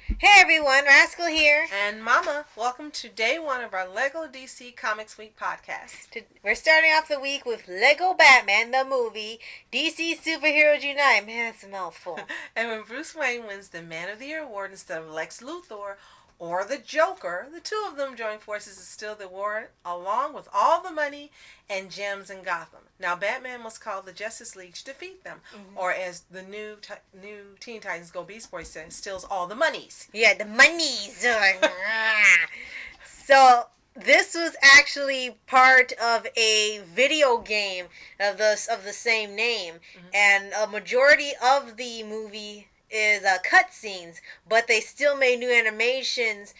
Hey everyone, Rascal here. And Mama, welcome to day one of our Lego DC Comics Week podcast. We're starting off the week with Lego Batman, the movie, DC Superheroes Unite. Man, that's a mouthful. And when Bruce Wayne wins the Man of the Year award instead of Lex Luthor or the Joker, the two of them join forces to steal the award along with all the money and gems in Gotham. Now, Batman must call the Justice League to defeat them, or as the new Teen Titans Go Beast Boy says, steals all the monies. Yeah, the monies. So this was actually part of a video game of the same name, and a majority of the movie is cutscenes, but they still made new animations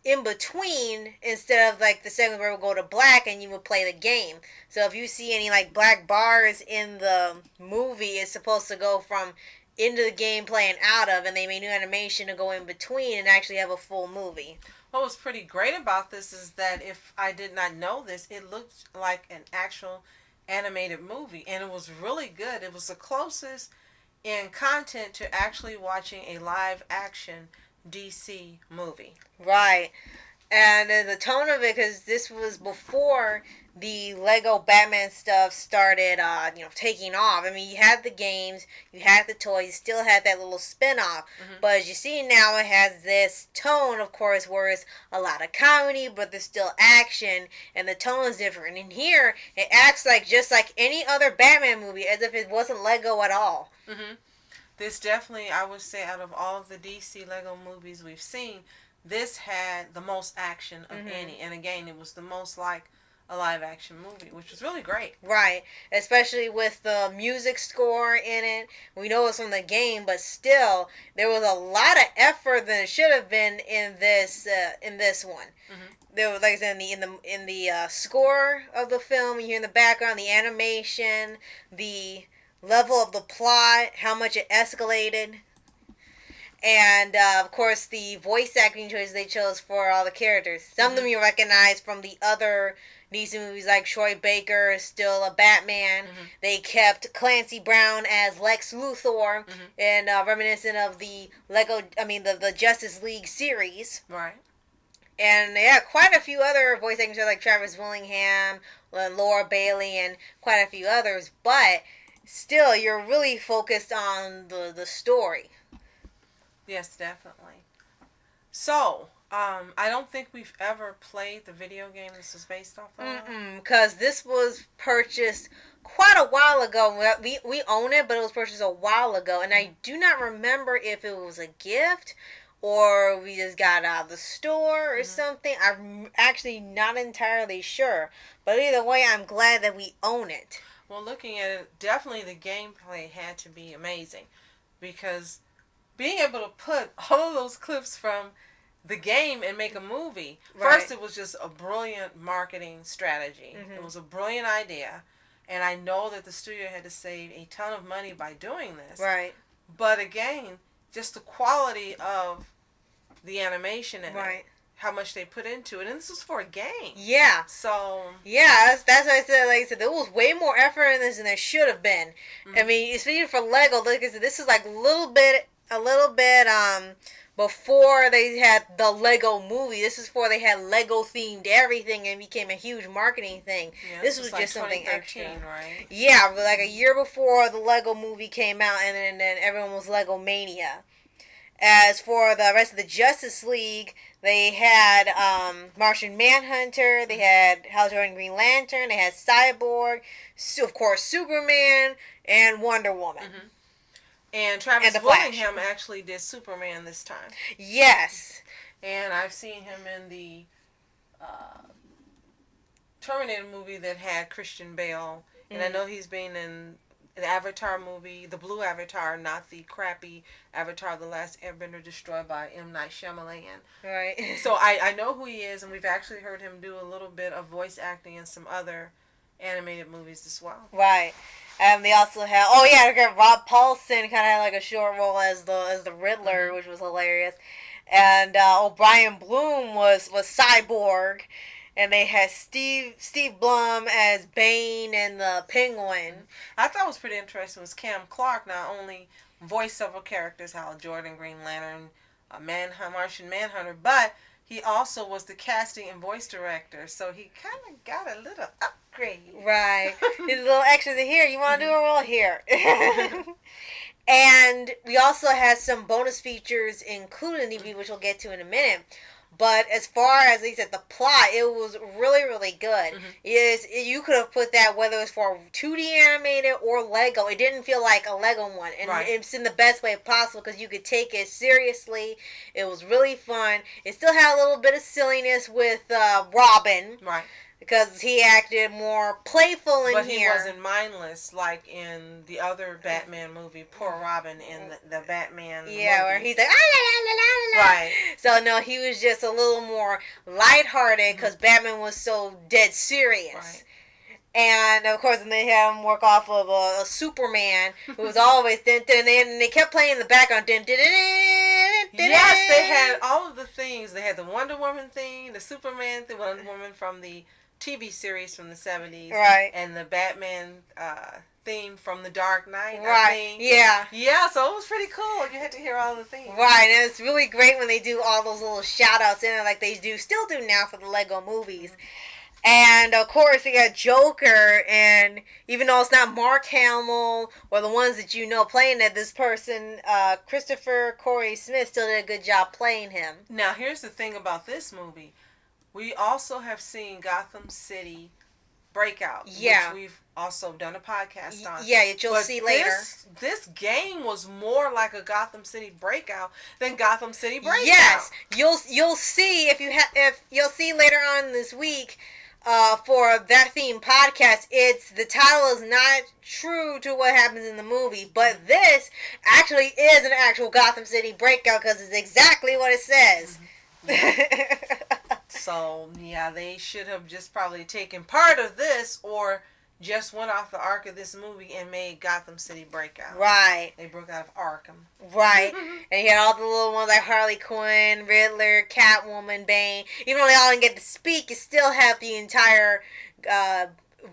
in between instead of like the segment where it would go to black and you would play the game. So if you see any like black bars in the movie, it's supposed to go from into the gameplay and out of, and they made new animation to go in between and actually have a full movie. What was pretty great about this is that if I did not know this, it looked like an actual animated movie, and it was really good. It was the closest in content to actually watching a live action DC movie. Right. And the tone of it, because this was before the Lego Batman stuff started, taking off. I mean, you had the games, you had the toys, you still had that little spin-off. But as you see now, it has this tone, of course, where it's a lot of comedy, but there's still action, and the tone is different. And here, it acts like just like any other Batman movie, as if it wasn't Lego at all. This definitely, I would say, out of all of the DC Lego movies we've seen, this had the most action of any. And again, it was the most like a live action movie, which was really great. Right. Especially with the music score in it. We know it's from the game, but still, there was a lot of effort than it should have been in this one. There was, like I said, in the score of the film, you hear in the background the animation, the level of the plot, how much it escalated. And, of course, the voice acting choices they chose for all the characters. Some of them you recognize from the other DC movies, like Troy Baker is still a Batman. They kept Clancy Brown as Lex Luthor, and reminiscent of the the Justice League series. Right. And yeah, quite a few other voice actors like Travis Willingham, Laura Bailey, and quite a few others. But still, you're really focused on the story. Yes, definitely. So, I don't think we've ever played the video game this is based off of. Because this was purchased quite a while ago. We own it, but it was purchased a while ago. And I do not remember if it was a gift or we just got out of the store or something. I'm actually not entirely sure. But either way, I'm glad that we own it. Well, looking at it, definitely the gameplay had to be amazing. Because being able to put all of those clips from the game and make a movie. Right. First, it was just a brilliant marketing strategy. It was a brilliant idea. And I know that the studio had to save a ton of money by doing this. Right. But again, just the quality of the animation and how much they put into it. And this was for a game. Yeah. So. Yeah, that's what I said. Like I said, there was way more effort in this than there should have been. I mean, especially for Lego, like I said, this is like a little bit before they had the Lego movie. This is before they had Lego themed everything and became a huge marketing thing. Yeah, this was like just something extra. Right? Yeah, but like a year before the Lego movie came out, and then everyone was Lego Mania. As for the rest of the Justice League, they had Martian Manhunter, they had Hal Jordan Green Lantern, they had Cyborg, of course Superman, and Wonder Woman. And Travis Willingham actually did Superman this time. Yes. And I've seen him in the Terminator movie that had Christian Bale. And I know he's been in the Avatar movie, the blue Avatar, not the crappy Avatar, The Last Airbender destroyed by M. Night Shyamalan. Right. So I know who he is, and we've actually heard him do a little bit of voice acting in some other animated movies as well. Right. They also have Rob Paulson kind of had like a short role as the Riddler, which was hilarious. And O'Brien Bloom was Cyborg, and they had Steve Blum as Bane and the Penguin. I thought was pretty interesting was Cam Clark not only voiced several characters, Hal Jordan, Green Lantern, a Martian Manhunter, but he also was the casting and voice director, so he kind of got a little upgrade. Right. He's a little extra here. You want to do a role here. And we also had some bonus features included in the DVD, which we'll get to in a minute. But as far as he said, the plot, it was really, really good. You could have put that whether it was for 2D animated or Lego. It didn't feel like a Lego one. And it's in the best way possible because you could take it seriously. It was really fun. It still had a little bit of silliness with Robin. Right. Because he acted more playful in here. But he wasn't mindless like in the other Batman movie, Poor Robin in the Batman movie. Where he's like, ah, la, la, la, la, la. Right. So, no, he was just a little more lighthearted because Batman was so dead serious. Right. And, of course, and they had him work off of a Superman who was always... and they kept playing in the background. Yes, they had all of the things. They had the Wonder Woman thing, the Superman thing, Wonder Woman from the TV series from the 70s. Right. And the Batman theme from the Dark Knight. Right. Yeah. Yeah, so it was pretty cool. You had to hear all the themes. Right. And it's really great when they do all those little shout-outs in it like they still do now for the Lego movies. And, of course, you got Joker, and even though it's not Mark Hamill or the ones that you know playing it, this person, Christopher Corey Smith, still did a good job playing him. Now, here's the thing about this movie. We also have seen Gotham City Breakout, which we've also done a podcast on. Yeah, you'll see later. This game was more like a Gotham City Breakout than Gotham City Breakout. Yes, you'll see if you'll see later on this week. For that theme podcast, the title is not true to what happens in the movie, but this actually is an actual Gotham City Breakout because it's exactly what it says. So, yeah, they should have just probably taken part of this or just went off the arc of this movie and made Gotham City Breakout. Right. They broke out of Arkham. Right. And you had all the little ones like Harley Quinn, Riddler, Catwoman, Bane. Even though they all didn't get to speak, you still have the entire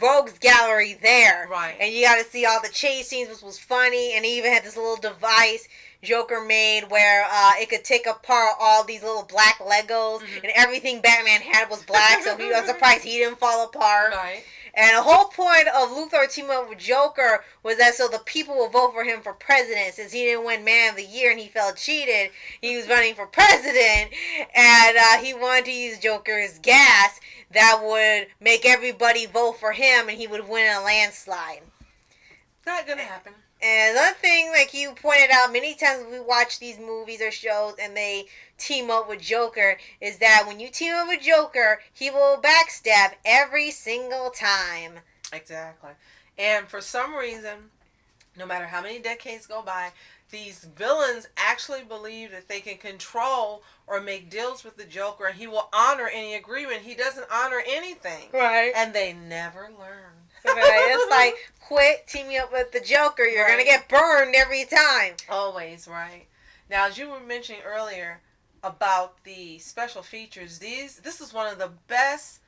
Rogues Gallery there. Right. And you got to see all the chase scenes, which was funny. And he even had this little device Joker made where it could take apart all these little black Legos. And everything Batman had was black, so he was surprised he didn't fall apart. Right. And the whole point of Luthor teaming up with Joker was that so the people will vote for him for president. Since he didn't win Man of the Year and he felt cheated, he was running for president. And he wanted to use Joker's gas that would make everybody vote for him and he would win a landslide. Not gonna happen. And another thing, like you pointed out many times when we watch these movies or shows and they team up with Joker, is that when you team up with Joker, he will backstab every single time. Exactly. And for some reason, no matter how many decades go by, these villains actually believe that they can control or make deals with the Joker and he will honor any agreement. He doesn't honor anything. Right. And they never learn. Right. It's like, quit teaming up with the Joker. You're going to get burned every time. Always, right. Now, as you were mentioning earlier about the special features, this is one of the best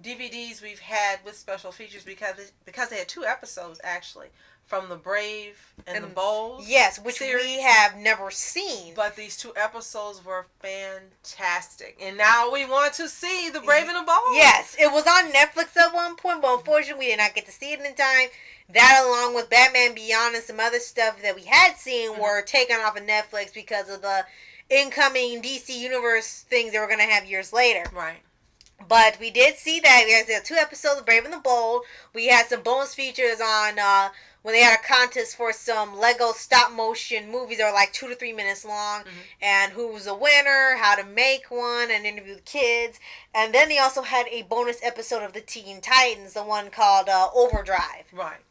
DVDs we've had with special features because they had 2 episodes, actually, from the Brave and the Bold. Yes, which series. We have never seen. But these 2 episodes were fantastic. And now we want to see the Brave and the Bold. Yes, it was on Netflix at one point, but unfortunately we did not get to see it in time. That, along with Batman Beyond and some other stuff that we had seen, were taken off of Netflix because of the incoming DC Universe things they were going to have years later. Right. But we did see that. There were 2 episodes of Brave and the Bold. We had some bonus features on when they had a contest for some Lego stop motion movies that were like 2 to 3 minutes long, and who was the winner, how to make one, and interview the kids. And then they also had a bonus episode of the Teen Titans, the one called Overdrive. Right.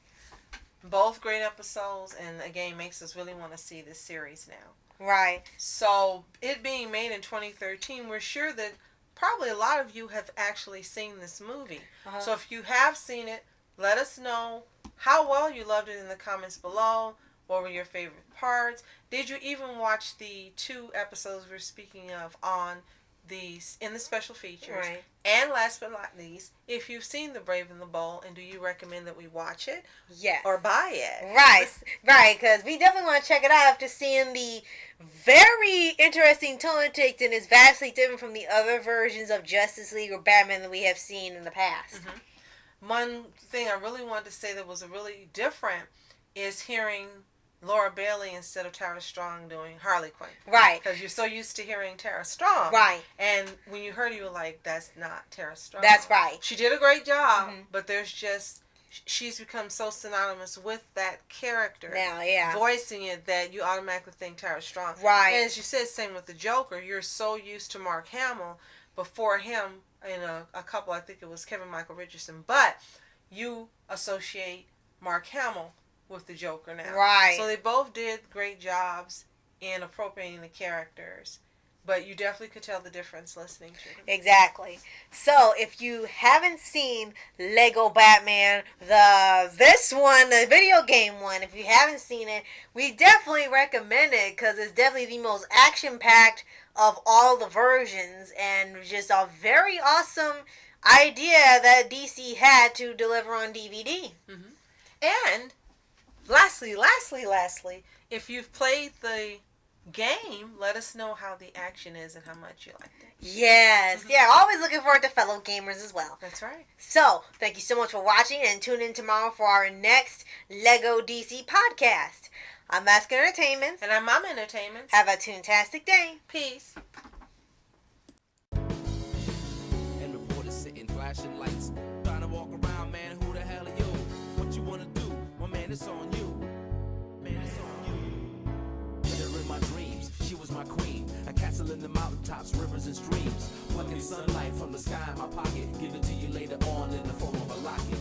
Both great episodes, and again makes us really want to see this series now. Right. So it being made in 2013, we're sure that probably a lot of you have actually seen this movie. So if you have seen it, let us know how well you loved it in the comments below. What were your favorite parts? Did you even watch the 2 episodes we're speaking of in the special features? Right. And last but not least, if you've seen The Brave and the Bold, and do you recommend that we watch it? Yes. Or buy it? Right, because we definitely want to check it out after seeing the Very interesting tone it takes, and is vastly different from the other versions of Justice League or Batman that we have seen in the past. One thing I really wanted to say that was really different is hearing Laura Bailey instead of Tara Strong doing Harley Quinn. Right. Because you're so used to hearing Tara Strong. Right. And when you heard it, you were like, that's not Tara Strong. That's right. She did a great job, but there's just, she's become so synonymous with that character. Now, yeah. Voicing it that you automatically think Tara Strong. Right. And as you said, same with the Joker. You're so used to Mark Hamill. Before him, in a couple, I think it was Kevin Michael Richardson. But you associate Mark Hamill with the Joker now. Right. So they both did great jobs in appropriating the characters. But you definitely could tell the difference listening to them. Exactly. So, if you haven't seen Lego Batman, this one, the video game one, if you haven't seen it, we definitely recommend it because it's definitely the most action-packed of all the versions and just a very awesome idea that DC had to deliver on DVD. And, lastly, if you've played the game, let us know how the action is and how much you liked it. Yes. Yeah, always looking forward to fellow gamers as well. That's right. So, thank you so much for watching and tune in tomorrow for our next Lego DC podcast. I'm Mask Entertainment. And I'm Mama Entertainment. Have a toontastic day. Peace. And reporters sitting, flashing lights, trying to walk around, man, who the hell are you? What you wanna do? Well, man, it's on you. Man, it's on you. Met her in my dreams, she was my queen. A castle in the mountaintops, rivers and streams. Plucking sunlight from the sky in my pocket, give it to you later on in the form of a locket.